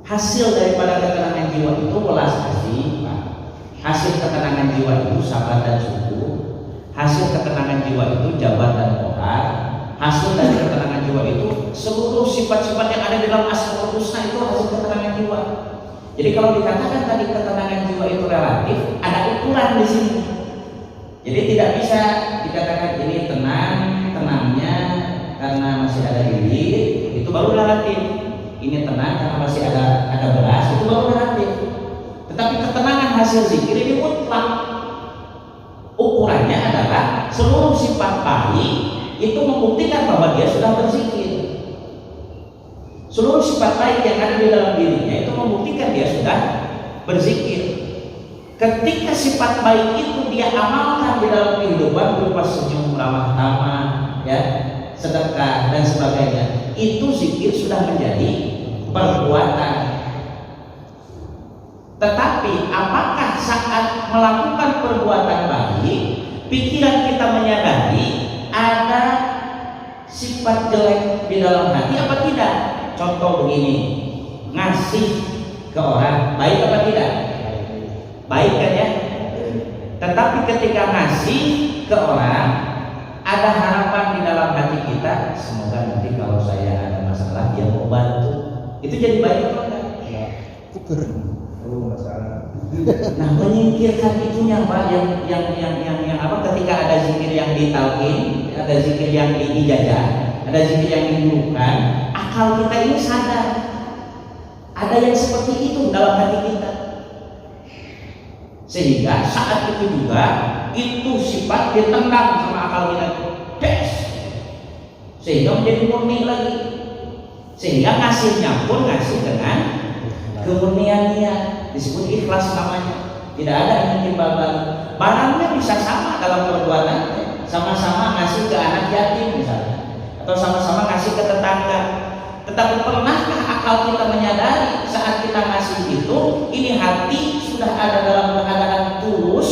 Hasil daripada ketenangan jiwa itu welas asih. Hasil ketenangan jiwa itu sabar dan syukur. Hasil ketenangan jiwa itu jabat dan to'at. Hasil dari ketenangan jiwa itu seluruh sifat-sifat yang ada dalam Asmaul Husna itu hasil ketenangan jiwa. Jadi kalau dikatakan tadi ketenangan jiwa itu relatif, ada ukuran di sini. Jadi tidak bisa dikatakan ini tenangnya karena masih ada lilin, itu baru relatif. Ini tenang karena masih ada beras, itu baru relatif. Tetapi ketenangan hasil zikir ini mutlak. Ukurannya adalah seluruh sifat baik itu membuktikan bahwa dia sudah berzikir. Seluruh sifat baik yang ada di dalam dirinya itu membuktikan dia sudah berzikir. Ketika sifat baik itu dia amalkan di dalam kehidupan berupa senyum, ramah tamah, ya, sedekah dan sebagainya, itu zikir sudah menjadi perbuatan. Tetapi apakah saat melakukan perbuatan baik, pikiran kita menyadari ada sifat jelek di dalam hati apa tidak? Contoh begini, ngasih ke orang baik apa tidak? Baik kan ya? Tetapi ketika ngasih ke orang, ada harapan di dalam hati kita, semoga nanti kalau saya ada masalah dia mau bantu. Itu jadi baik atau enggak? Ya. Masalah. Nah, menyingkirkan itunya Pak, yang apa? Ketika ada zikir yang ditalkin, ada zikir yang diijajah, ada zikir yang dibutuhkan, akal kita ini sadar ada yang seperti itu dalam hati kita. Sehingga saat itu juga itu sifat ditendang sama akal kita, sehingga menjadi murni lagi. Sehingga ngasihnya pun ngasih dengan kemurniannya, disebut ikhlas namanya. Tidak ada yang timbal balik. Barangnya bisa sama dalam perbuatan, sama-sama ngasih ke anak yatim misalnya, atau sama-sama ngasih ke tetangga. Tetapi pernahkah akal kita menyadari saat kita ngasih itu, ini hati sudah ada dalam keadaan tulus,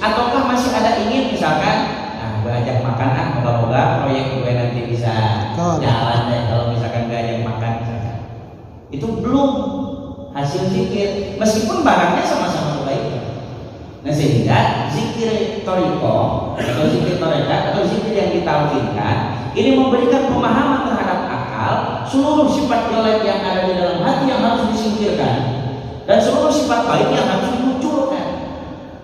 ataukah masih ada ingin misalkan, nah gue ajak makan, moga-moga proyek gue nanti bisa jalan deh kalau misalkan gue ajak makan misalkan. Itu belum hasil zikir, meskipun barangnya sama-sama kebaikan. Nah sehingga zikir toriko atau zikir torekat atau zikir yang ditalkinkan ini memberikan pemahaman terhadap akal seluruh sifat jelek yang ada di dalam hati yang harus disingkirkan dan seluruh sifat baik yang harus dimunculkan.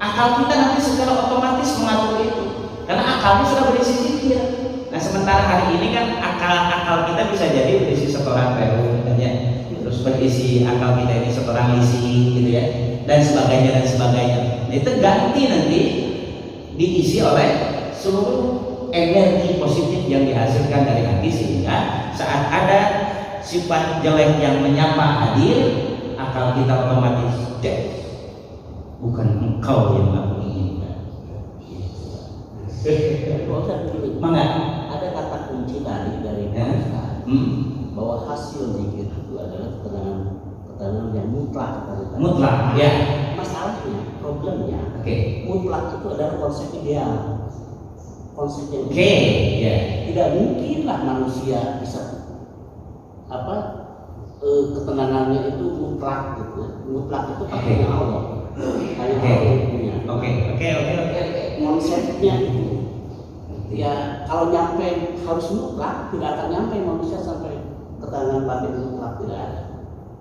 Akal kita nanti secara otomatis mengatur itu karena akalnya sudah berisi zikir. Nah sementara hari ini kan akal kita bisa jadi berisi setoran peru katanya, terus berisi akal kita ini setoran lisi gitu ya, dan sebagainya. Nah, itu ganti nanti diisi oleh seluruh energi positif yang dihasilkan dari hati, sehingga saat ada sifat jelek yang menyapa hadir, akal kita otomatis bukan engkau yang aku inginkan. Mangga ada kata kunci tadi dari bahwa hasil zikir itu adalah ketenangan yang mutlak. Mutlak, ya. Masalahnya, problemnya, mutlak itu adalah konsep ideal, konsep yang ya. Tidak mungkinlah manusia bisa ketenangannya itu mutlak gitu. Mutlak itu punya Allah. Oke. Konsepnya itu. Ya kalau nyampe harus mutlak, tidak akan nyampe manusia sampai ketenangan batin mutlak, tidak ada.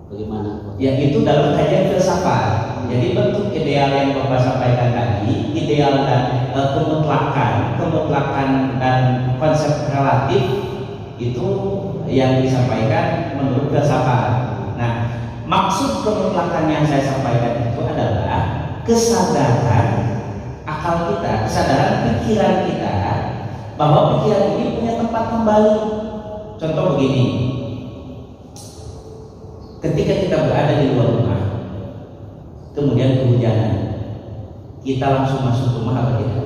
Bagaimana? Ya itu dalam kajian filsafat. Jadi bentuk ideal yang Bapak sampaikan tadi, ideal dan kemutlakan dan konsep relatif itu yang disampaikan menurut filsafat. Nah, maksud kemutlakan yang saya sampaikan itu adalah kesadaran akal kita, kesadaran pikiran kita bahwa pikiran ini punya tempat kembali. Contoh begini, ketika kita berada di luar rumah, kemudian kehujanan, kita langsung masuk rumah apa tidak?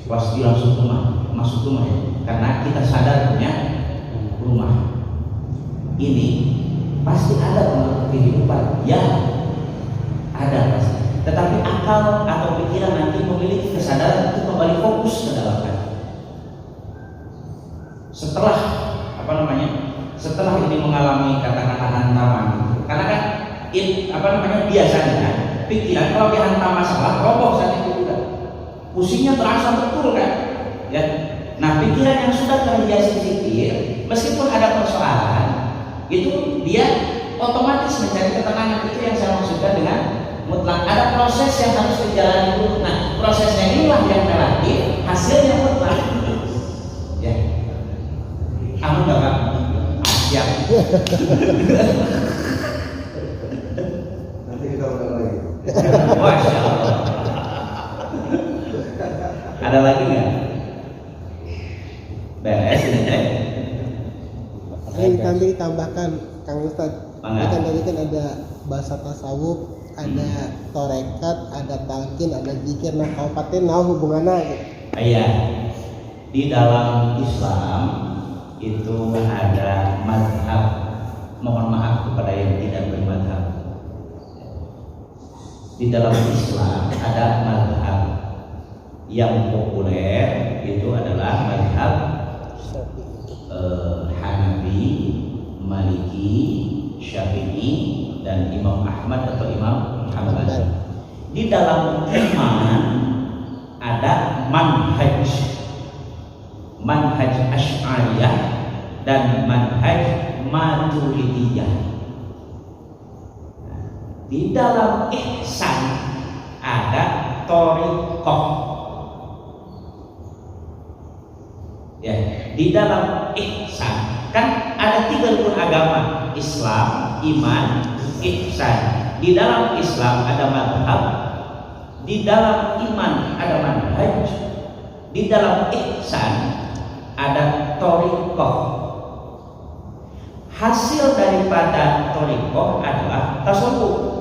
Pasti langsung masuk rumah ya, karena kita sadar punya rumah. Ini Pasti ada kehidupan, ya ada pasti. Tetapi akal atau pikiran nanti memiliki kesadaran untuk kembali fokus ke dalam hati. Setelah setelah ini mengalami kata-kata hantaman, karena kan biasanya pikiran kalau dihantam masalah roboh saat itu juga. Pusingnya terasa betul kan, ya. Nah, pikiran yang sudah terhiasi zikir, meskipun ada persoalan, itu dia otomatis mencari ketenangan. Itu yang saya maksudkan dengan mutlak. Ada proses yang harus dijalani dulu. Nah, prosesnya inilah yang terakhir, hasilnya mutlak. Ya, aman nggak Pak? Siap. Nanti kita ulang lagi. Masya Allah. Ada lagi nggak? Beres ini teh. Kami tambahkan Kang Ustadz. Mangga. Kan tadi kan ada bahasa tasawuf, ada torekat, ada talqin, ada zikir. Nah, kabupaten nah hubungannya gitu. Iya. Di dalam Islam itu ada mazhab. Mohon maaf kepada yang tidak bermadhab. Di dalam Islam ada mazhab yang populer, itu adalah mazhab Hanafi, Maliki, Syafi'i, dan Imam Ahmad atau Imam Hambali. Di dalam iman ada manhaj Asy'ariyah dan manhaj Maturidiyah. Di dalam ihsan ada thariqah. Ya, di dalam ihsan kan ada 3 rukun agama: Islam, iman, ihsan. Di dalam Islam ada mazhab, di dalam iman ada manhaj, di dalam ihsan ada thariqah. Hasil daripada thariqah adalah tasawuf.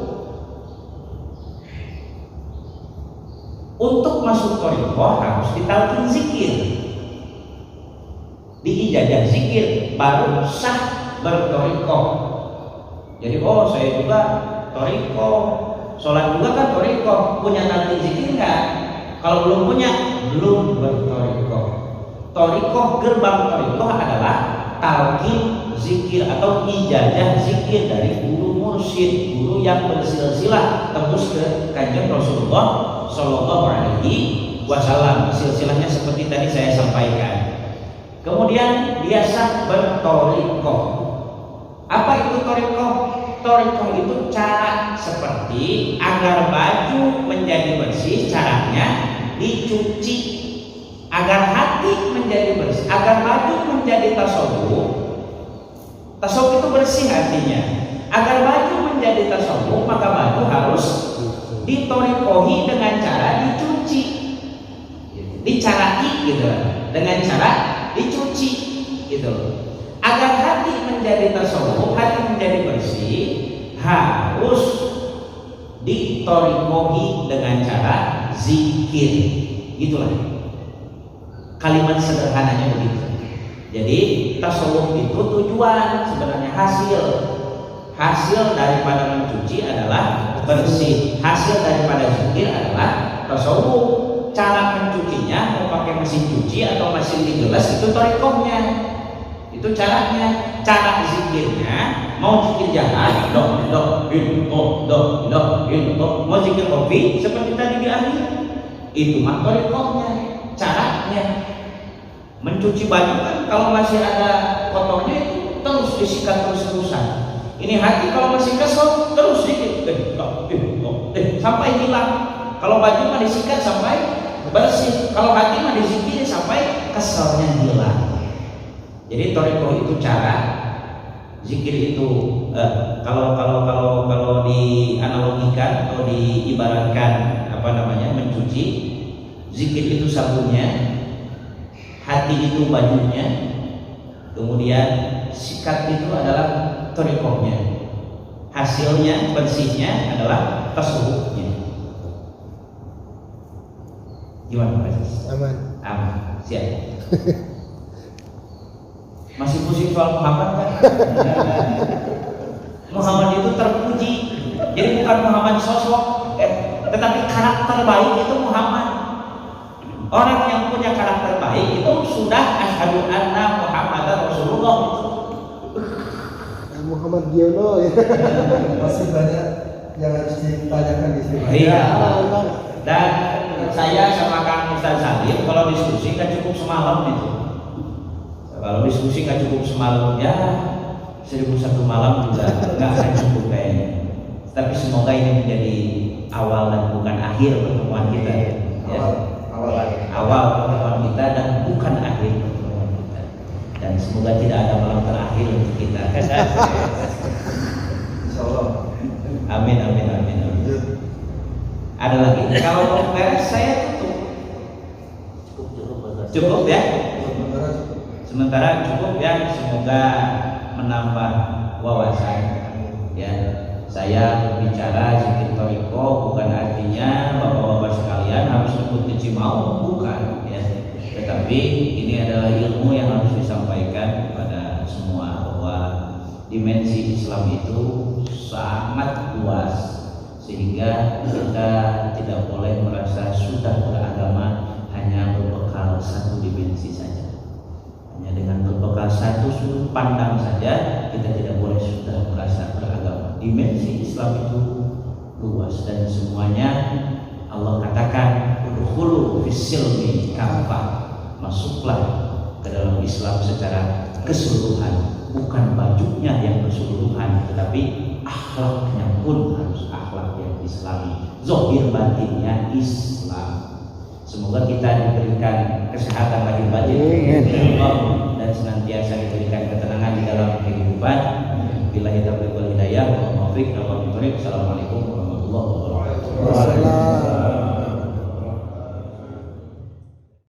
Untuk masuk thariqah harus ditalqin zikir, diijazah zikir, baru sah berthariqah. Jadi saya juga thariqah, sholat juga kan thariqah. Punya talqin zikir enggak? Kalau belum punya, belum berthariqah. Thariqah, gerbang thariqah adalah talqin zikir atau ijazah zikir dari guru mursyid, guru yang bersilsilah tembus ke Kanjeng Rasulullah Shallallahu Alaihi Wasallam. Silsilahnya seperti tadi saya sampaikan. Kemudian dia sah berthariqah. Apa itu thariqah? Thariqah itu cara seperti agar baju menjadi bersih, caranya dicuci. Agar hati menjadi bersih, agar baju menjadi tasawuf. Tasawuf itu bersih hatinya. Agar baju menjadi tasawuf, maka baju harus dithariqahi dengan cara dicuci, dicarai gitu, dengan cara dicuci gitu. Agar hati menjadi tasawuf, hati menjadi bersih, harus dithariqahi dengan cara zikir. Gitulah kalimat sederhananya begitu. Jadi tasawuf itu tujuan, sebenarnya hasil daripada mencuci adalah bersih. Hasil daripada zikir adalah tasawuf. Cara mencucinya mau pakai mesin cuci atau mesin digelas, itu thariqahnya. Itu caranya. Cara zikirnya mau zikir jahat, mau zikir kopi seperti tadi di akhir, itu mah thariqahnya. Caranya mencuci baju kan kalau masih ada kotornya itu terus disikat terus-terusan. Ini hati kalau masih kesel terus dikit sampai hilang. Kalau baju mah disikat sampai bersih, kalau hati mah disikat sampai keselnya hilang. Jadi thariqah itu cara, zikir itu kalau dianalogikan atau diibaratkan mencuci, zikir itu sabunnya, hati itu bajunya, kemudian sikat itu adalah thariqahnya. Hasilnya, bersihnya adalah tasawufnya. Gimana Pak? Aman. Aman, siap. Masih pusing soal Muhammad kan? bukan Muhammad sosok, tetapi karakter baik itu Muhammad. Orang yang punya karakter baik itu sudah asyhadu anna Muhammadar Rasulullah itu. Muhammad Giono ya. Masih banyak yang harus ditanyakan di sini. Iya. Dan saya sama Kang Ustaz Salim kalau diskusi kan cukup semalam itu. Kalau diskusi kan cukup semalam ya 1001 malam juga nggak akan cukup kayaknya. Tapi semoga ini menjadi awal dan bukan akhir pertemuan kita. Ya. Awal pertemuan kita dan bukan akhir pertemuan kita. Dan semoga tidak ada malam terakhir untuk kita. Insyaallah. Amin amin amin amin. Ada lagi? Kalau mau beres saya tutup. Cukup ya? Sementara cukup ya. Semoga menambah wawasan. Ya, saya berbicara zikir toriko bukan artinya bapak-bapak sekalian harus ikut kecimau, bukan. Ya. Tetapi ini adalah ilmu yang harus disampaikan kepada semua bahwa dimensi Islam itu sangat luas sehingga kita tidak boleh merasa sudah beragama hanya berbekal satu dimensi saja. Hanya dengan berbekal satu sudut pandang saja kita tidak boleh sudah merasa beragama. Dimensi Islam itu luas dan semuanya Allah katakan udkhulu fis-silmi kafah, masuklah ke dalam Islam secara keseluruhan, bukan bajunya yang keseluruhan tetapi akhlaknya pun harus akhlak yang Islami, zahir batinnya Islam. Semoga kita diberikan kesehatan lahir batin dan senantiasa diberikan ketenangan di dalam kehidupan. Billahi taufiq wal hidayah. Assalamualaikum warahmatullahi wabarakatuh.